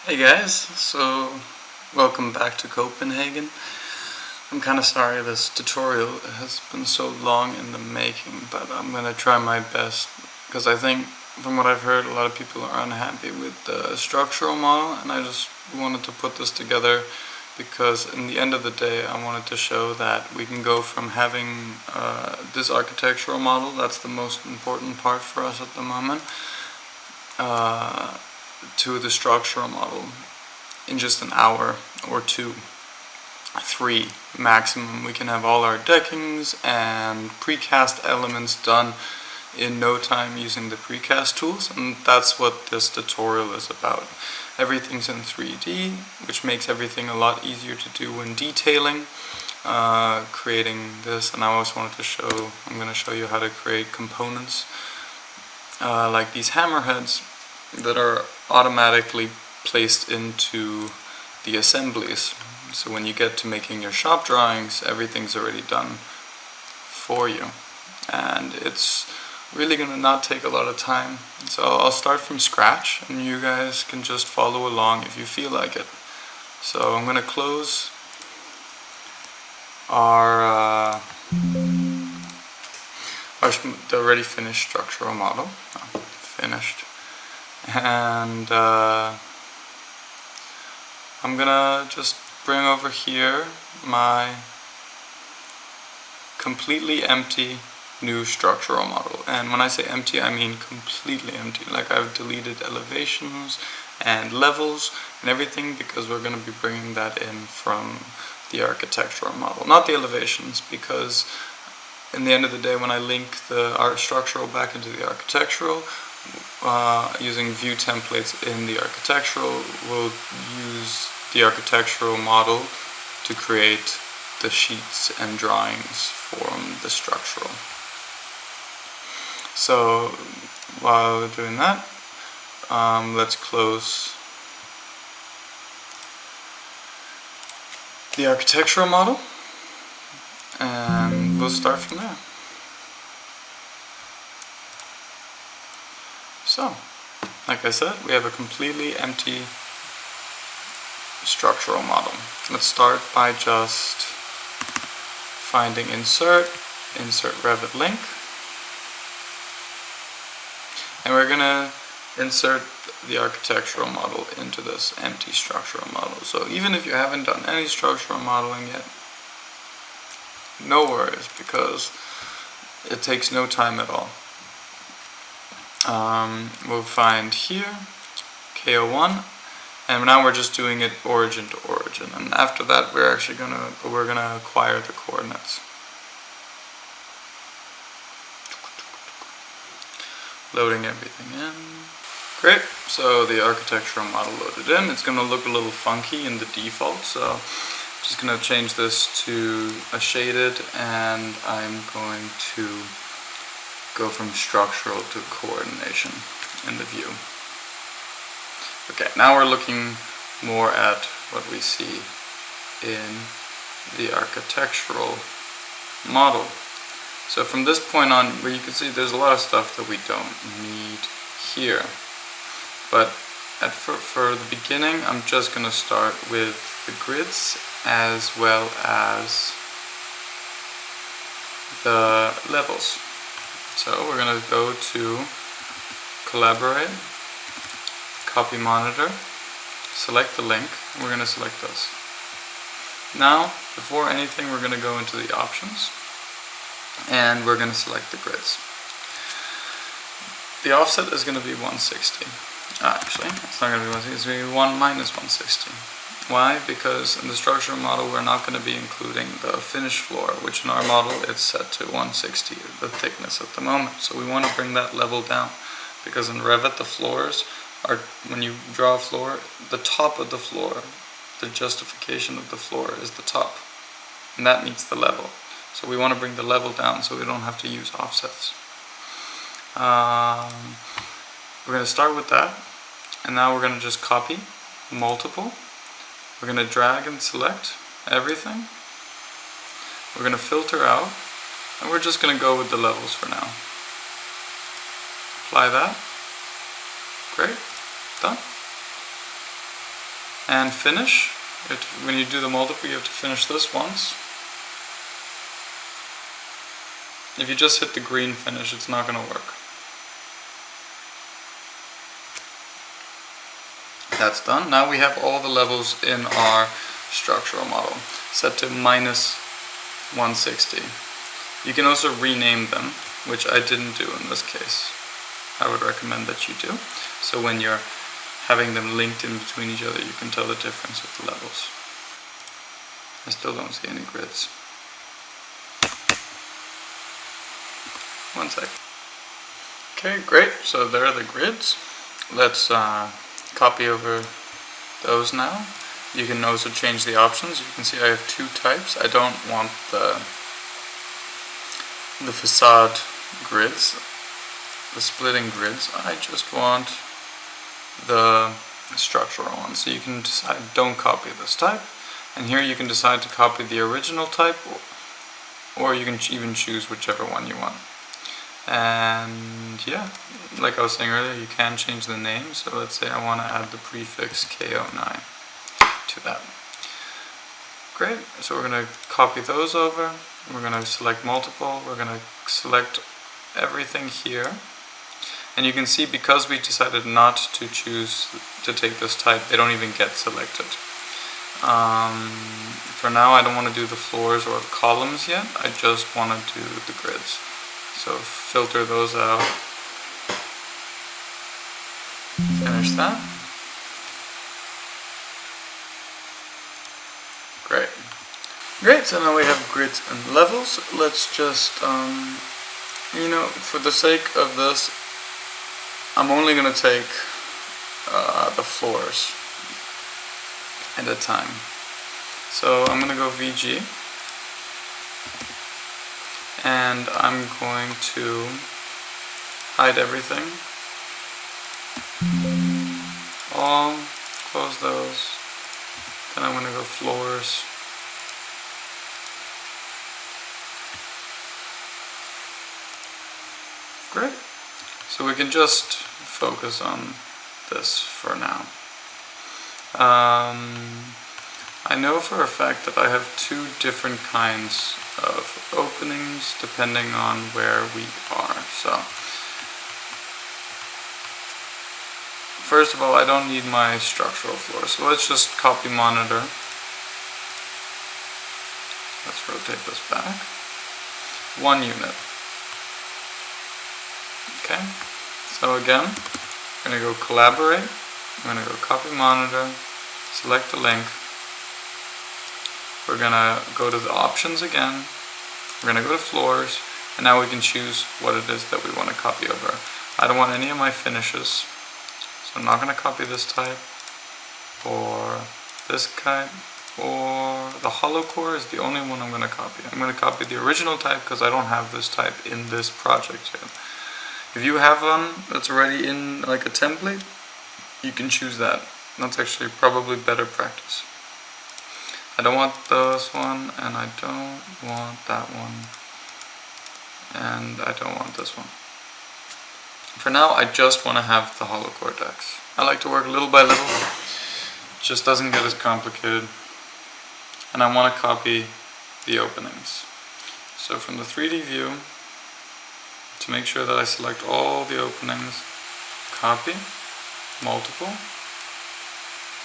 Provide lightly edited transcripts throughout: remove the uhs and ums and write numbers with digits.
Hey guys, so welcome back to Copenhagen. I'm kind of sorry this tutorial has been so long in the making, but I'm gonna try my best because I think from what I've heard a lot of people are unhappy with the structural model, and I just wanted to put this together because in the end of the day I wanted to show that we can go from having this architectural model, that's the most important part for us at the moment, to the structural model in just an hour or two, 3 maximum. We can have all our deckings and precast elements done in no time using the precast tools, and that's what this tutorial is about. Everything's in 3D, which makes everything a lot easier to do when detailing, creating this. And I always wanted to show, I'm going to show you how to create components like these hammerheads that are automatically placed into the assemblies. So when you get to making your shop drawings, everything's already done for you, and it's really gonna not take a lot of time. So I'll start from scratch and you guys can just follow along if you feel like it. So I'm gonna close our the already finished structural model. Finished. And I'm gonna just bring over here my completely empty new structural model. And when I say empty, I mean completely empty. Like, I've deleted elevations and levels and everything because we're gonna be bringing that in from the architectural model. Not the elevations, because in the end of the day when I link the structural back into the architectural, using view templates in the architectural, we'll use the architectural model to create the sheets and drawings from the structural. So while we're doing that, let's close the architectural model and we'll start from there. So, like I said, we have a completely empty structural model. Let's start by just finding insert Revit link, and we're gonna insert the architectural model into this empty structural model. So even if you haven't done any structural modeling yet, no worries, because it takes no time at all. We'll find here KO1, and now we're just doing it origin to origin, and after that we're gonna acquire the coordinates. Loading everything in. Great, so the architectural model loaded in. It's gonna look a little funky in the default, so I'm just gonna change this to a shaded, and I'm going to go from structural to coordination in the view. Okay, now we're looking more at what we see in the architectural model. So from this point on, where you can see there's a lot of stuff that we don't need here. But for the beginning, I'm just going to start with the grids as well as the levels. So we're going to go to collaborate, copy monitor, select the link, and we're going to select this. Now, before anything, we're going to go into the options and we're going to select the grids. The offset is going to be 160. Actually, it's not going to be 160, it's going to be 1 minus 160. Why? Because in the structural model we're not going to be including the finished floor, which in our model it's set to 160, the thickness at the moment. So we want to bring that level down, because in Revit the floors are, when you draw a floor, the top of the floor, the justification of the floor is the top, and that meets the level. So we want to bring the level down so we don't have to use offsets. We're going to start with that, and now we're going to just copy multiple. We're going to drag and select everything. We're going to filter out, and we're just going to go with the levels for now. Apply that. Great. Done. and finish. When you do the multiple, you have to finish this once. If you just hit the green finish, it's not going to work. That's done. Now we have all the levels in our structural model set to -160. You can also rename them, which I didn't do in this case. I would recommend that you do. So when you're having them linked in between each other, you can tell the difference with the levels. I still don't see any grids. One sec. Okay, great. So there are the grids. Let's copy over those now. You can also change the options. You can see I have two types. I don't want the facade grids, the splitting grids. I just want the structural ones. So you can decide don't copy this type, and here you can decide to copy the original type, or you can even choose whichever one you want. And yeah, like I was saying earlier, you can change the name. So let's say I want to add the prefix K09 to that. Great, so we're going to copy those over. We're going to select multiple. We're going to select everything here. And you can see, because we decided not to choose to take this type, they don't even get selected. For now, I don't want to do the floors or the columns yet. I just want to do the grids. So filter those out. Finish that. Great. Great, so now we have grids and levels. Let's just, for the sake of this, I'm only going to take the floors at a time. So I'm going to go VG, and I'm going to hide everything. All, close those. Then I'm going to go floors. Great. So we can just focus on this for now. I know for a fact that I have two different kinds of openings depending on where we are. So first of all, I don't need my structural floor, so let's just copy monitor. Let's rotate this back. 1 unit. Okay, so again, we're going to go collaborate. I'm going to go copy monitor, select the link. We're going to go to the options again. We're going to go to floors, and now we can choose what it is that we want to copy over. I don't want any of my finishes, so I'm not going to copy this type, or this type, or the hollow core is the only one I'm going to copy. I'm going to copy the original type because I don't have this type in this project yet. If you have one that's already in like a template, you can choose that. That's actually probably better practice. I don't want this one, and I don't want that one, and I don't want this one. For now, I just want to have the hollow core decks. I like to work little by little. It just doesn't get as complicated. And I want to copy the openings. So from the 3D view, to make sure that I select all the openings, copy, multiple,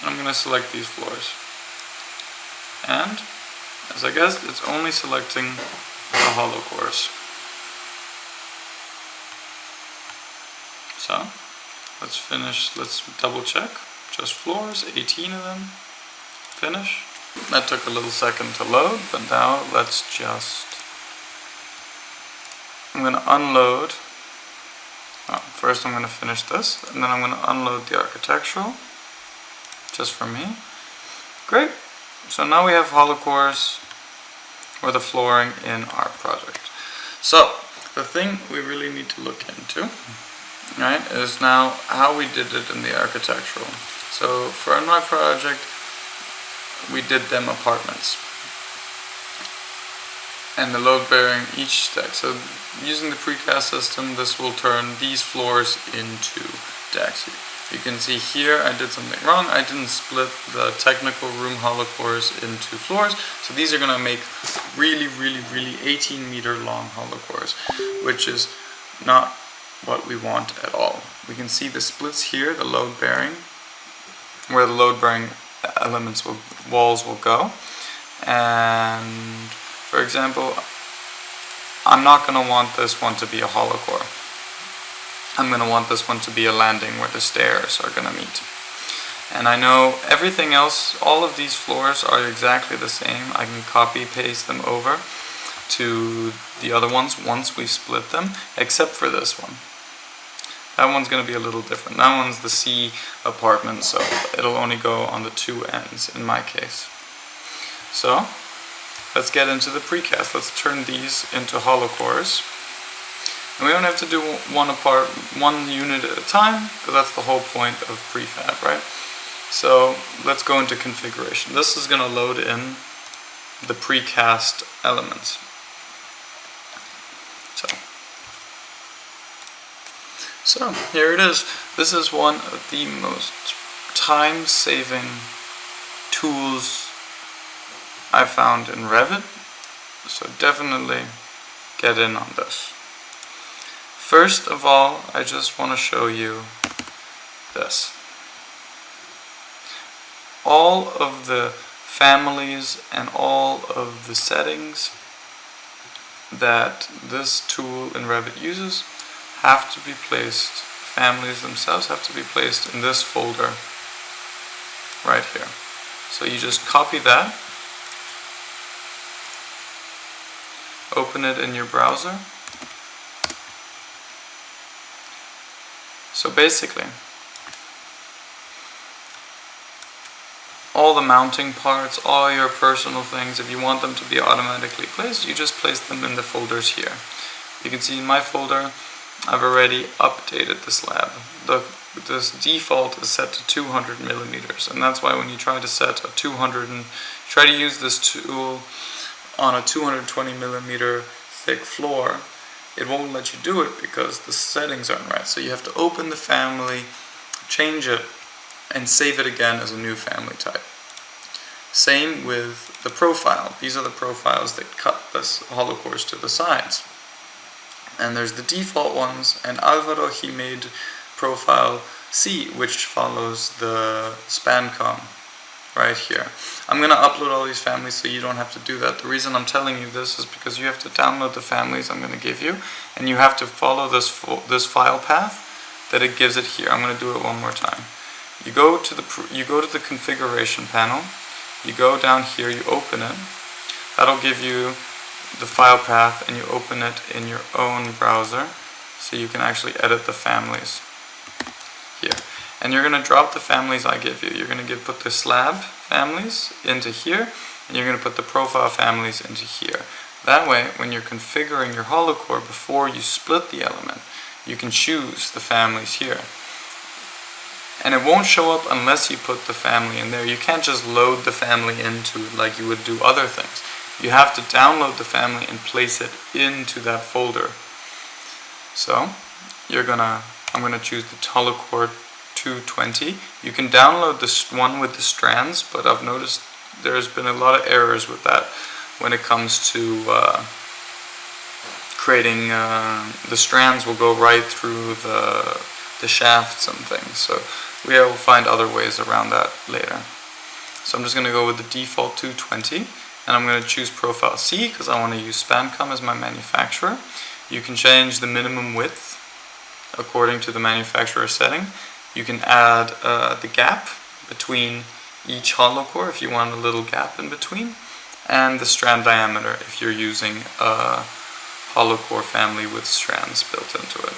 and I'm going to select these floors. And, as I guessed, it's only selecting the hollow cores. So, let's finish, let's double check. Just floors, 18 of them. Finish. That took a little second to load, but now let's just... I'm going to unload. First I'm going to finish this, and then I'm going to unload the architectural, just for me. Great. So now we have hollow cores, or the flooring, in our project. So, the thing we really need to look into, right, is now how we did it in the architectural. So, for my project, we did them apartments. And the load bearing each stack. So, using the precast system, this will turn these floors into decks. You can see here I did something wrong. I didn't split the technical room hollow cores into floors. So these are going to make really 18-meter long hollow cores, which is not what we want at all. We can see the splits here, the load bearing, where the load bearing walls will go. And for example, I'm not going to want this one to be a hollow core. I'm going to want this one to be a landing where the stairs are going to meet. And I know everything else, all of these floors are exactly the same. I can copy paste them over to the other ones once we split them, except for this one. That one's going to be a little different. That one's the C apartment, so it'll only go on the two ends in my case. So let's get into the precast. Let's turn these into hollow cores. And we don't have to do one unit at a time, because that's the whole point of prefab, right? So let's go into configuration. This is going to load in the precast elements. So here it is. This is one of the most time-saving tools I found in Revit. So definitely get in on this. First of all, I just want to show you this. All of the families and all of the settings that this tool in Revit uses have to be placed, families themselves have to be placed in this folder right here. So you just copy that, open it in your browser. So basically, all the mounting parts, all your personal things, if you want them to be automatically placed, you just place them in the folders here. You can see in my folder, I've already updated the slab. This default is set to 200 millimeters, and that's why when you try to set a try to use this tool on a 220 millimeter thick floor, it won't let you do it because the settings aren't right. So you have to open the family, change it, and save it again as a new family type. Same with the profile. These are the profiles that cut this hollow cores to the sides. And there's the default ones, and Alvaro, he made profile C, which follows the SpanCom right here. I'm going to upload all these families so you don't have to do that. The reason I'm telling you this is because you have to download the families I'm going to give you, and you have to follow this file path that it gives it here. I'm going to do it one more time. You go to the configuration panel, you go down here, you open it. That'll give you the file path, and you open it in your own browser so you can actually edit the families here. And you're going to drop the families I give you. You're going to put the slab families into here, and you're going to put the profile families into here. That way, when you're configuring your hollow core before you split the element, you can choose the families here. And it won't show up unless you put the family in there. You can't just load the family into it like you would do other things. You have to download the family and place it into that folder. So I'm gonna choose the hollow core 220. You can download this one with the strands, but I've noticed there's been a lot of errors with that when it comes to creating. The strands will go right through the shafts and things. So we will find other ways around that later. So I'm just gonna go with the default 220. And I'm going to choose profile C because I want to use SpanCom as my manufacturer. You can change the minimum width according to the manufacturer setting. You can add the gap between each hollow core if you want a little gap in between, and the strand diameter if you're using a hollow core family with strands built into it.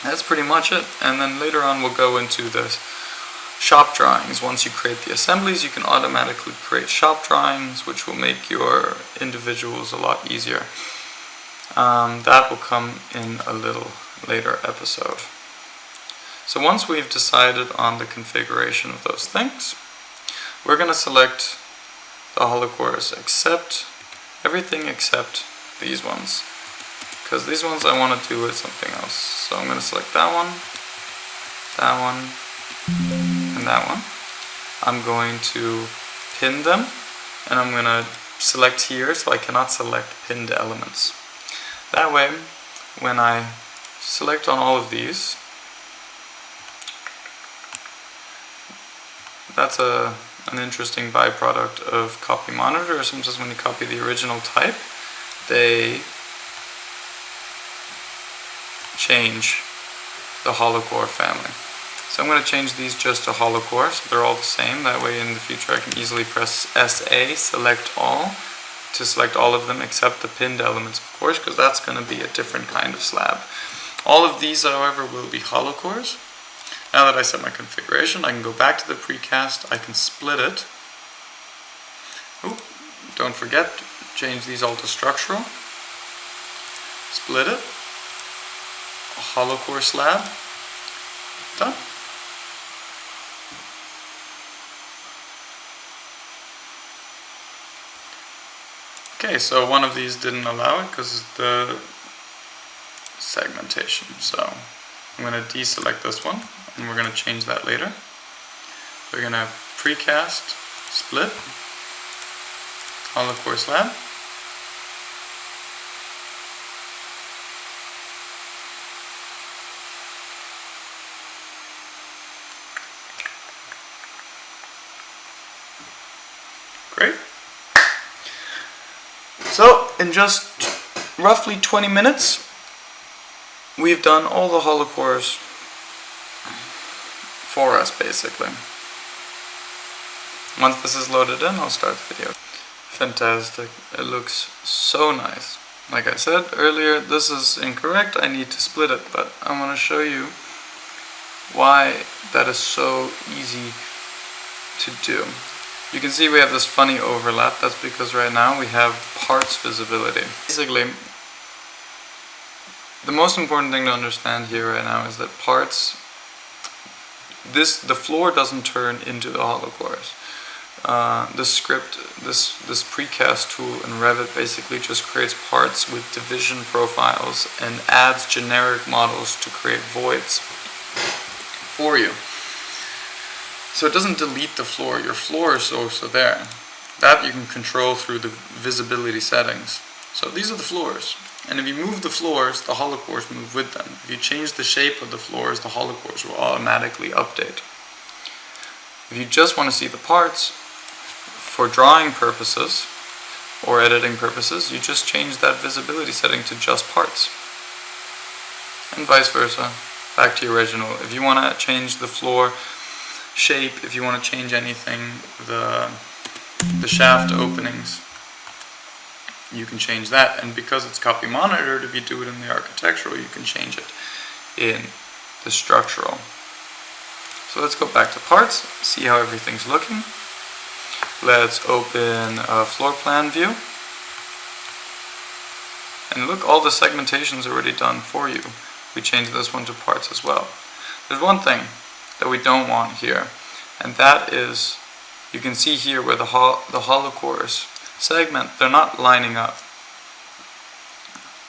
That's pretty much it, and then later on we'll go into this shop drawings. Once you create the assemblies, you can automatically create shop drawings, which will make your individuals a lot easier. That will come in a little later episode. So once we've decided on the configuration of those things, we're going to select the hollow cores everything except these ones, because these ones I want to do with something else. So I'm going to select that one, that one, and that one. I'm going to pin them, and I'm going to select here so I cannot select pinned elements. That way, when I select on all of these, that's an interesting byproduct of copy monitor. Sometimes when you copy the original type, they change the hollow core family. So I'm going to change these just to hollow core, so they're all the same. That way in the future I can easily press SA, select all, to select all of them except the pinned elements, of course, because that's going to be a different kind of slab. All of these, however, will be hollow cores. Now that I set my configuration, I can go back to the precast, I can split it. Ooh, don't forget, change these all to structural. Split it. A hollow core slab. Done. Okay, so one of these didn't allow it because of the segmentation. So I'm going to deselect this one, and we're going to change that later. We're going to precast, split, hollow core slab. Great. So in just roughly 20 minutes, we've done all the hollow cores for us, basically. Once this is loaded in, I'll start the video. Fantastic. It looks so nice. Like I said earlier, this is incorrect. I need to split it, but I want to show you why that is so easy to do. You can see we have this funny overlap. That's because right now we have parts visibility. Basically, the most important thing to understand here right now is that parts, the floor doesn't turn into the hollow cores. This script, this precast tool in Revit basically just creates parts with division profiles and adds generic models to create voids for you. So it doesn't delete the floor. Your floor is also there. That you can control through the visibility settings. So these are the floors. And if you move the floors, the hollow cores move with them. If you change the shape of the floors, the hollow cores will automatically update. If you just want to see the parts, for drawing purposes or editing purposes, you just change that visibility setting to just parts. And vice versa, back to your original. If you want to change the floor shape, if you want to change anything, the shaft openings, you can change that. And because it's copy monitored, if you do it in the architectural, you can change it in the structural. So let's go back to parts, see how everything's looking. Let's open a floor plan view. And look, all the segmentation's already done for you. We changed this one to parts as well. There's one thing that we don't want here, and that is, you can see here where the hollow cores segment, they're not lining up.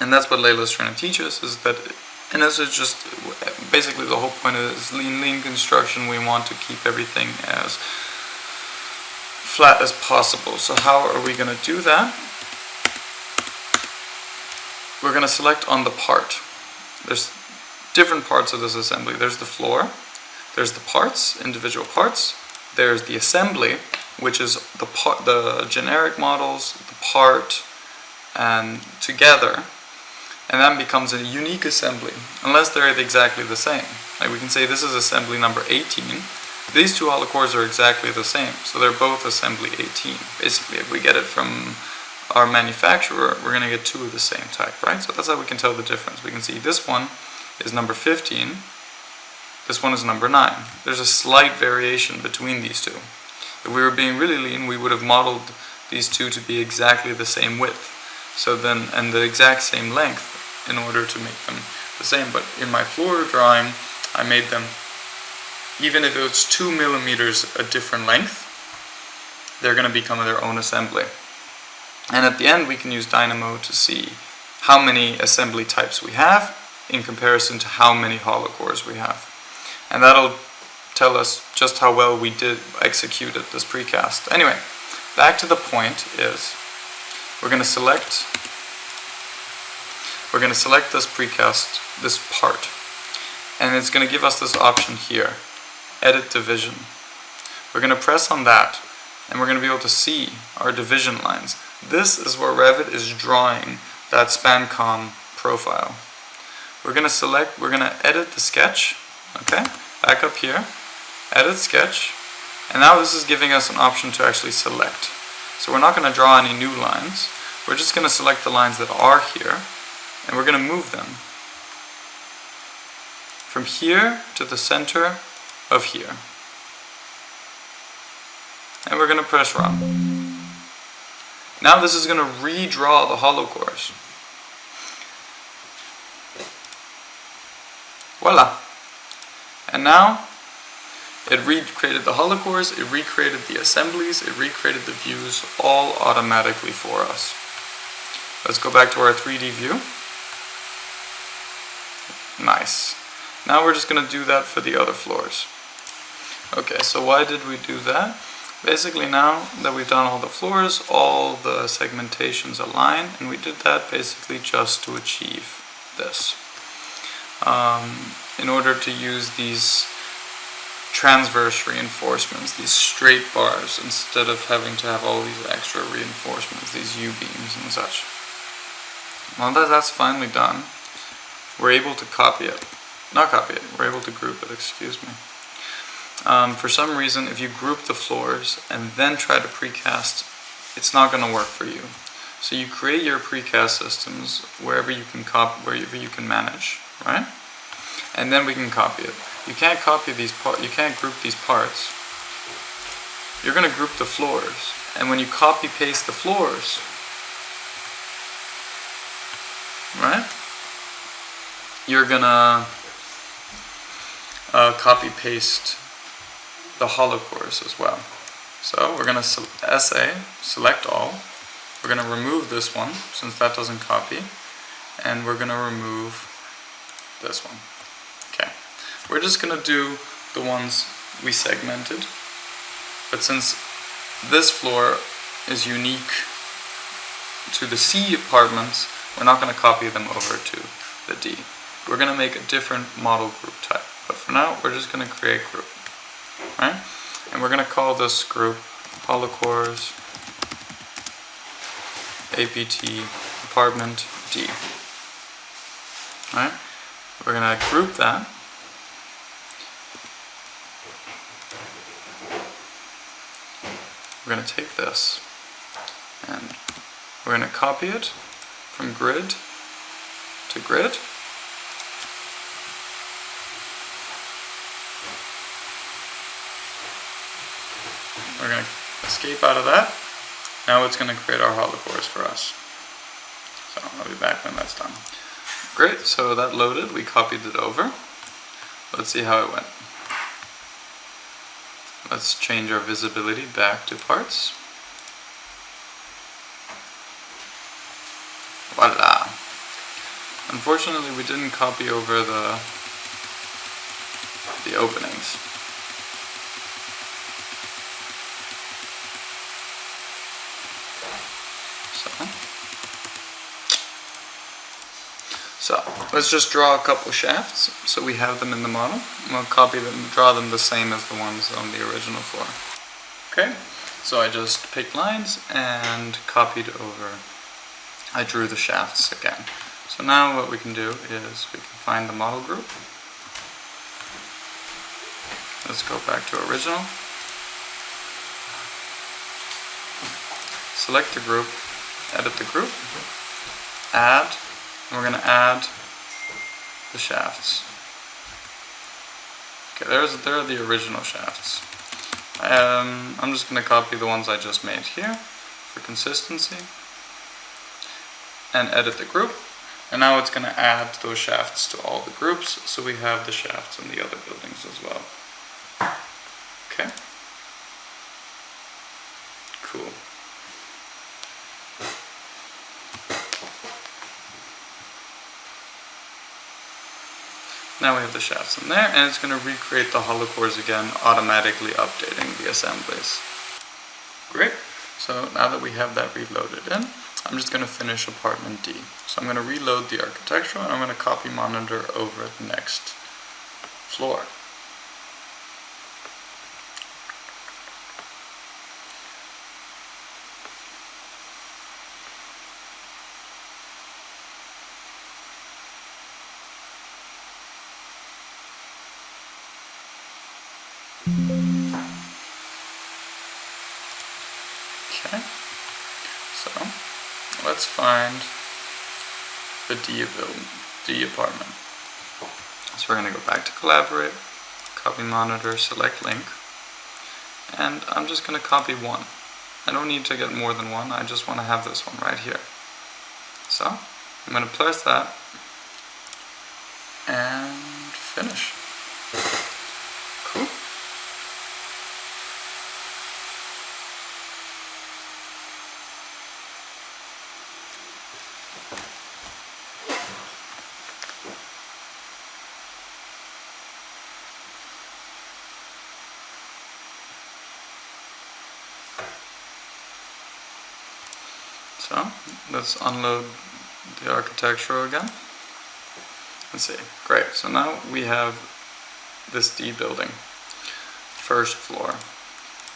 And that's what Layla's trying to teach us, is that, and this is just basically the whole point of this lean construction. We want to keep everything as flat as possible. So how are we going to do that? We're going to select on the part. There's different parts of this assembly. There's the floor, there's the parts, individual parts, there's the assembly, which is the generic models, the part, and together, and that becomes a unique assembly, unless they're exactly the same. Like we can say this is assembly number 18. These two hollow cores are exactly the same, so they're both assembly 18. Basically, if we get it from our manufacturer, we're going to get two of the same type, right? So that's how we can tell the difference. We can see this one is number 15, this one is number 9. There's a slight variation between these two. If we were being really lean, we would have modeled these two to be exactly the same width, so then, and the exact same length in order to make them the same. But in my floor drawing, I made them, even if it was 2 millimeters a different length, they're going to become their own assembly. And at the end, we can use Dynamo to see how many assembly types we have in comparison to how many hollow cores we have. and that'll tell us just how well we did executed this precast. Anyway, back to the point is we're going to select this precast, this part, and it's going to give us this option here, edit division. We're going to press on that, and we're going to be able to see our division lines. This is where Revit is drawing that SpanCon profile. We're going to edit the sketch, okay, back up here, edit sketch, and now this is giving us an option to actually select. So we're not going to draw any new lines, we're just going to select the lines that are here, and we're going to move them from here to the center of here. And we're going to press run. Now this is going to redraw the hollow cores. Voila! And now it recreated the hollow cores, it recreated the assemblies, it recreated the views all automatically for us. Let's go back to our 3D view. Nice. Now we're just going to do that for the other floors. Okay, so why did we do that? Basically, now that we've done all the floors, all the segmentations align, and we did that basically just to achieve this. In order to use these transverse reinforcements, these straight bars, instead of having to have all these extra reinforcements, these U-beams and such. Now that that's finally done, we're able to we're able to group it, excuse me. For some reason, if you group the floors and then try to precast, it's not going to work for you. So you create your precast systems wherever you can manage, right? And then we can copy it. You can't copy these parts. You can't group these parts. You're going to group the floors, and when you copy paste the floors, right? You're gonna copy paste the hollow cores as well. So we're gonna select all. We're gonna remove this one since that doesn't copy, and we're gonna remove this one. Okay, we're just gonna do the ones we segmented, but since this floor is unique to the C apartments, we're not gonna copy them over to the D. We're going to make a different model group type, but for now we're just going to create group, right? And we're going to call this group hollow cores APT apartment D, right? We're going to group that, we're going to take this and we're going to copy it from grid to grid. We're going to escape out of that. Now it's going to create our hollow cores for us. So I'll be back when that's done. Great, so that loaded, we copied it over. Let's see how it went. Let's change our visibility back to parts. Voila! Unfortunately, we didn't copy over the openings. So let's just draw a couple shafts so we have them in the model. And we'll copy them, draw them the same as the ones on the original floor. Okay, so I just picked lines and copied over. I drew the shafts again. So now what we can do is we can find the model group. Let's go back to original. Select the group, edit the group, add, and we're going to add the shafts. Okay, there are the original shafts. I'm just going to copy the ones I just made here for consistency and edit the group. And now it's going to add those shafts to all the groups, so we have the shafts in the other buildings as well. Okay. Cool. Now we have the shafts in there, and it's going to recreate the hollow cores again, automatically updating the assemblies. Great. So now that we have that reloaded in, I'm just going to finish apartment D. So I'm going to reload the architectural, and I'm going to copy monitor over the next floor. Okay, so let's find the D apartment. So we're going to go back to collaborate, copy monitor, select link, and I'm just going to copy one. I don't need to get more than one, I just want to have this one right here. So I'm going to place that and finish. Cool. So let's unload the architectural again. Let's see. Great. So now we have this D building, first floor.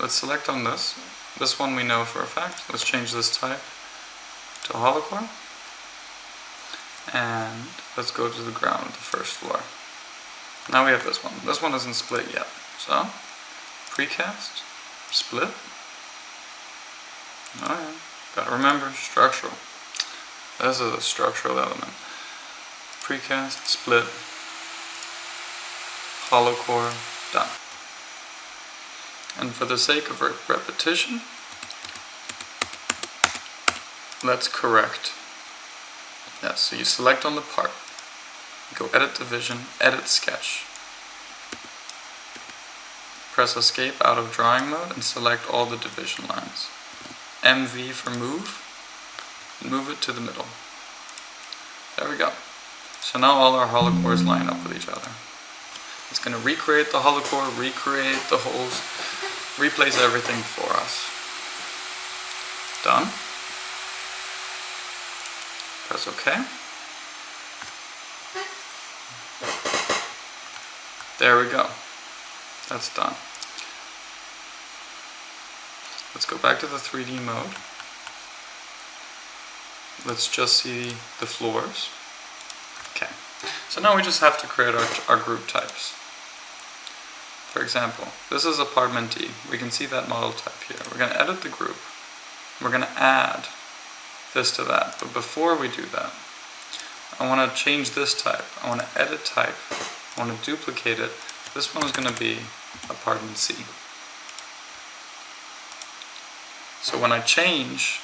Let's select on this. This one we know for a fact. Let's change this type to hollow core. And let's go to the ground, the first floor. Now we have this one. This one isn't split yet. So, precast, split. Alright. Gotta remember, structural. This is a structural element. Precast, split, hollow core, done. And for the sake of repetition, let's correct. Yes, so you select on the part, go edit division, edit sketch. Press escape out of drawing mode and select all the division lines. MV for move, and move it to the middle. There we go. So now all our hollow cores line up with each other. It's going to recreate the hollow core, recreate the holes, replace everything for us. Done. Press OK. There we go. That's done. Let's go back to the 3D mode. Let's just see the floors. Okay. So now we just have to create our group types. For example, this is apartment D. We can see that model type here. We're going to edit the group. We're going to add this to that. But before we do that, I want to change this type. I want to edit type. I want to duplicate it. This one is going to be apartment C. So when I change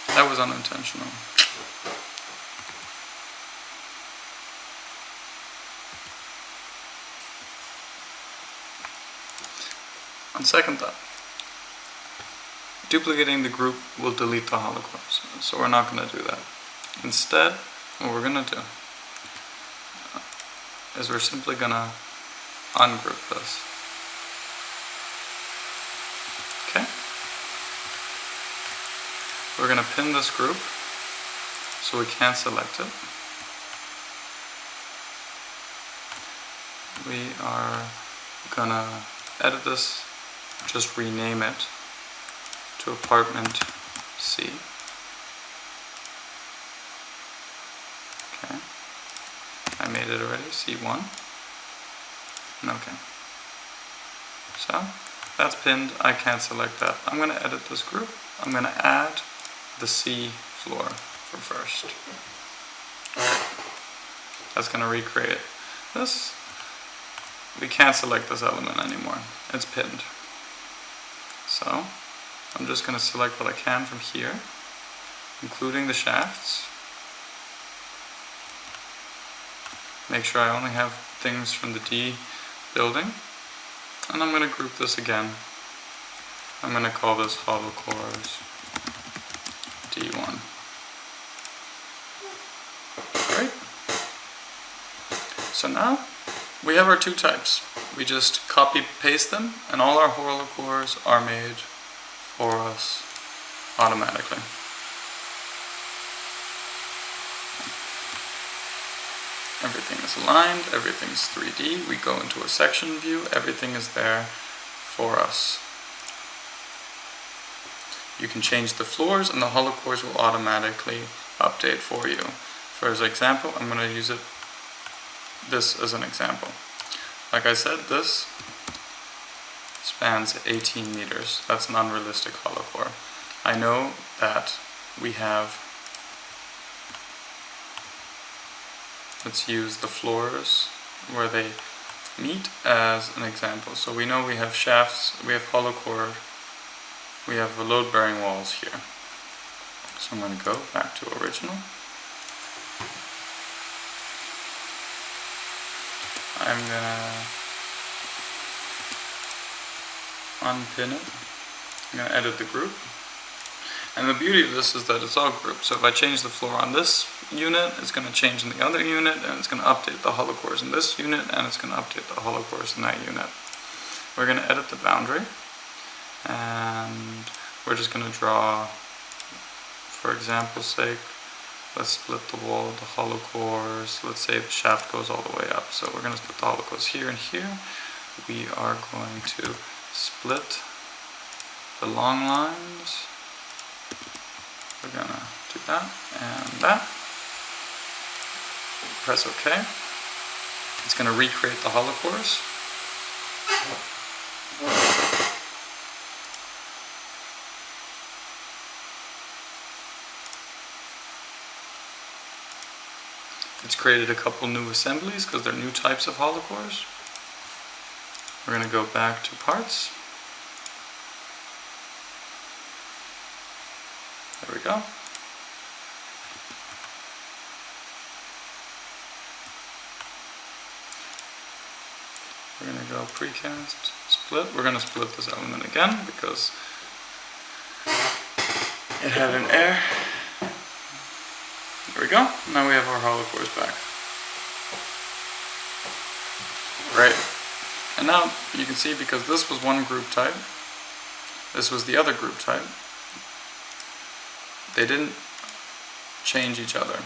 that was unintentional. On second thought, duplicating the group will delete the hollow cores, so we're not going to do that. Instead, what we're going to do is we're simply going to ungroup this. Okay? We're going to pin this group so we can't select it. We are going to edit this, just rename it to apartment C. Okay, I made it already, C1. Okay, so that's pinned, I can't select that. I'm going to edit this group. I'm going to add the C floor for first. That's going to recreate this. We can't select this element anymore. It's pinned. So I'm just going to select what I can from here, including the shafts. Make sure I only have things from the D building. And I'm going to group this again. I'm going to call this hollow cores D1. Great. So now we have our two types. We just copy paste them and all our hollow cores are made for us automatically. Everything is aligned, everything's 3D. We go into a section view, everything is there for us. You can change the floors and the hollow cores will automatically update for you. For example, I'm going to use this as an example. Like I said, this spans 18 meters. That's an unrealistic hollow core. I know that we have, let's use the floors where they meet as an example. So we know we have shafts, we have hollow core, we have the load bearing walls here. So I'm going to go back to original. I'm going to unpin it. I'm going to edit the group. And the beauty of this is that it's all grouped. So if I change the floor on this unit, it's going to change in the other unit, and it's going to update the hollow cores in this unit, and it's going to update the hollow cores in that unit. We're going to edit the boundary, and we're just going to draw, for example's sake, let's split the wall, the hollow cores. Let's say the shaft goes all the way up. So we're going to split the hollow cores here and here. We are going to split the long lines. We're going to do that and that. Press OK. It's going to recreate the hollow cores. It's created a couple new assemblies because they're new types of hollow cores. We're going to go back to parts. There we go. We're going to go precast, split. We're going to split this element again because it had an error. There we go. Now we have our hollow cores back. Right. And now you can see, because this was one group type, this was the other group type, they didn't change each other.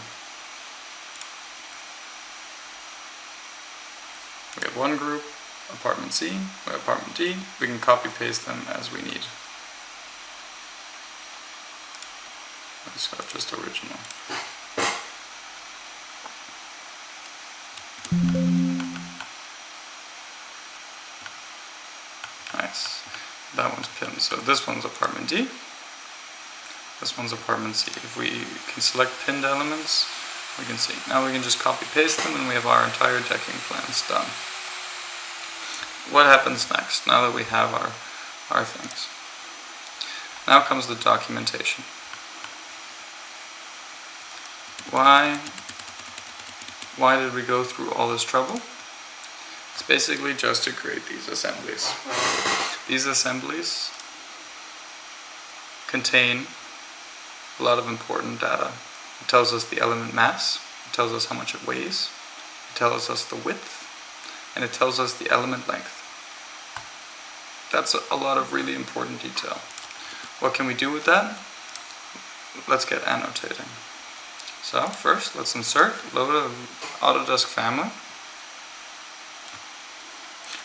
We have one group, apartment C, we have apartment D, we can copy paste them as we need. Let's go just original. Nice. That one's pinned. So this one's apartment D. This one's apartment C. If we can select pinned elements, we can see. Now we can just copy paste them and we have our entire decking plans done. What happens next, now that we have our things? Now comes the documentation. Why did we go through all this trouble? It's basically just to create these assemblies. These assemblies contain a lot of important data. It tells us the element mass, it tells us how much it weighs, it tells us the width, and it tells us the element length. That's a lot of really important detail. What can we do with that? Let's get annotating. So first, let's insert, load a Autodesk family.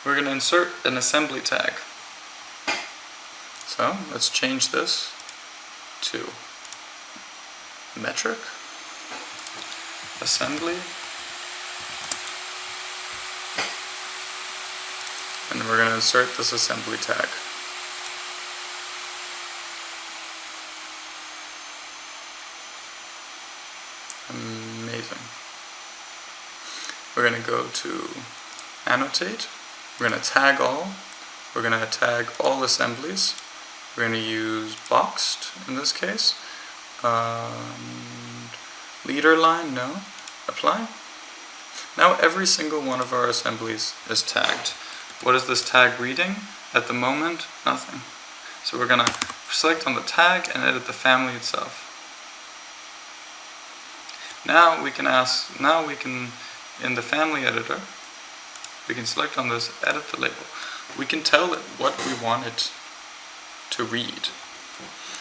We're going to insert an assembly tag. So let's change this to metric, assembly, and then we're going to insert this assembly tag. Amazing. We're going to go to annotate, we're going to tag all, we're going to tag all assemblies, We're going to use boxed in this case. Leader line, no. Apply. Now every single one of our assemblies is tagged. What is this tag reading? At the moment, nothing. So we're going to select on the tag and edit the family itself. Now we can in the family editor, we can select on this, edit the label. We can tell it what we want it to read.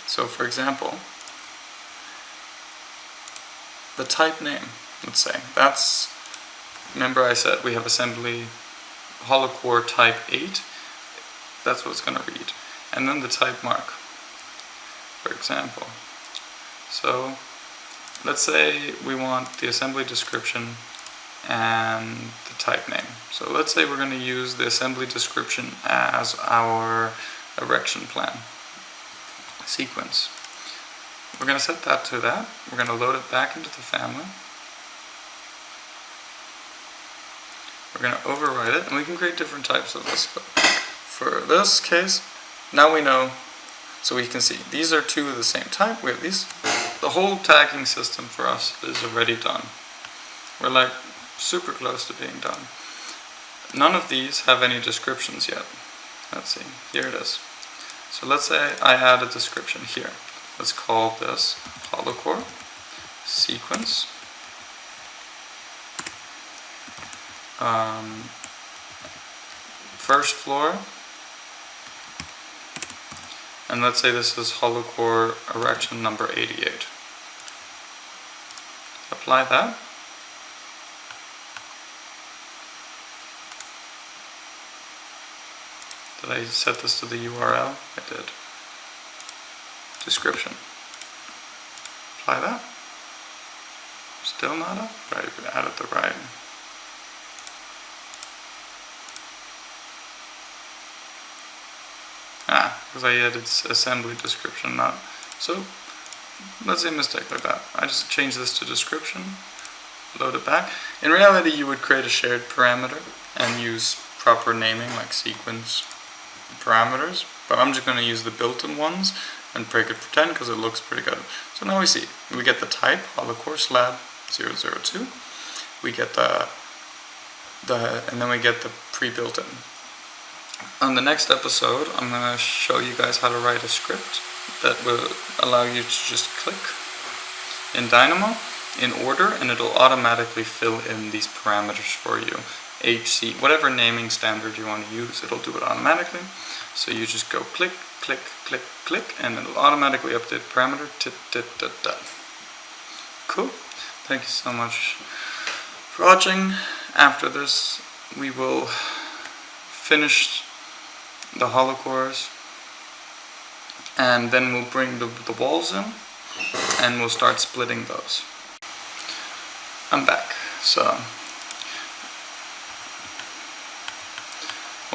So for example, the type name, let's say, remember I said we have assembly hollow core type 8, that's what it's going to read. And then the type mark, for example. So let's say we want the assembly description and the type name. So let's say we're going to use the assembly description as our erection plan sequence. We're going to set that to that. We're going to load it back into the family. We're going to override it, and we can create different types of this. But for this case, now we know, so we can see these are two of the same type. We have these. The whole tagging system for us is already done. We're like super close to being done. None of these have any descriptions yet. Let's see, here it is. So let's say I add a description here. Let's call this hollow core sequence. First floor. And let's say this is hollow core erection number 88. Apply that. Did I set this to the URL? I did. Description. Apply that. Still not up? Right, we added the right. Because I added assembly description, not. So let's say a mistake like that. I just change this to description, load it back. In reality, you would create a shared parameter and use proper naming like sequence parameters, but I'm just going to use the built-in ones and break it for 10 because it looks pretty good. So now we see, we get the type, hollow core slab 002. We get and then we get the pre-built in. On the next episode, I'm going to show you guys how to write a script that will allow you to just click in Dynamo in order, and it'll automatically fill in these parameters for you. HC, whatever naming standard you want to use, it'll do it automatically. So you just go click, click, click, click, and it'll automatically update parameter. Cool. Thank you so much for watching. After this, we will finish the hollow cores, and then we'll bring the walls in, and we'll start splitting those. I'm back. So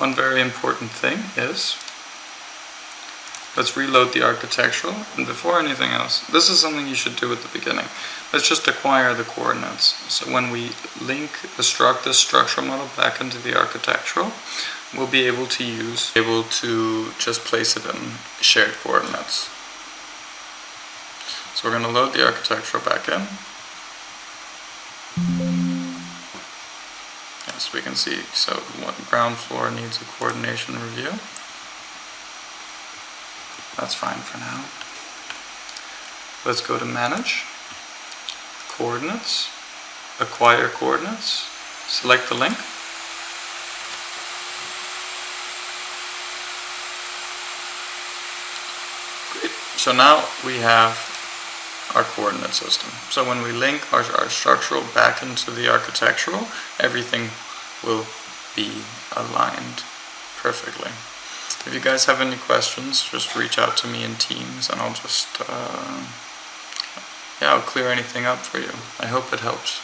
one very important thing is, let's reload the architectural, and before anything else, this is something you should do at the beginning. Let's just acquire the coordinates. So when we link this structural model back into the architectural, we'll be able to just place it in shared coordinates. So we're going to load the architectural back in. Yes, we can see, so what ground floor needs a coordination review. That's fine for now. Let's go to Manage, Coordinates, Acquire Coordinates, select the link. Great. So now we have our coordinate system. So when we link our structural back into the architectural, everything will be aligned perfectly. If you guys have any questions, just reach out to me in Teams, and I'll just I'll clear anything up for you. I hope it helps.